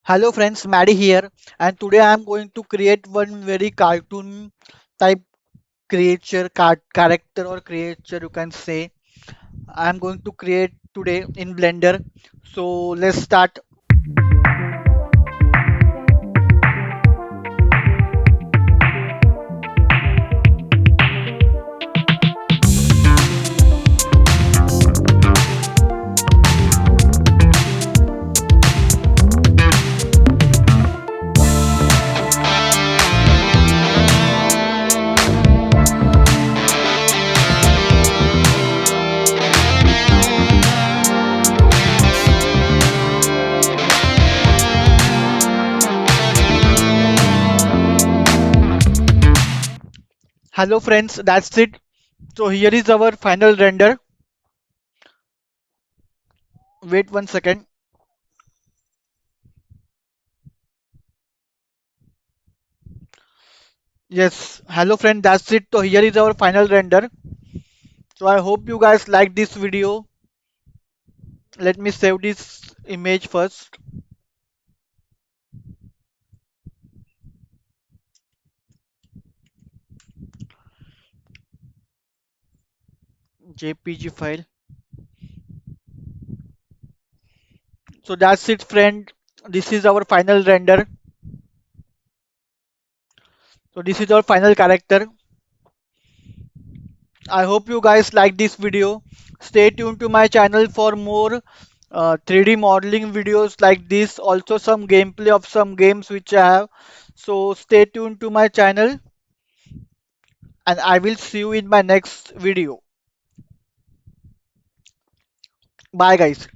Hello friends, Maddie here, and today I am going to create one very cartoon type character or creature you can say. I am going to create today in Blender. So let's start. Hello friends, that's it. So here is our final render. Wait 1 second. Yes, hello friend, that's it. So here is our final render. So I hope you guys like this video. Let me save this image first. JPG file. So that's it friend. This is our final render. So this is our final character. I hope you guys like this video. Stay tuned to my channel for more 3D modeling videos like this. Also some gameplay of some games which I have. So stay tuned to my channel and I will see you in my next video. Bye guys.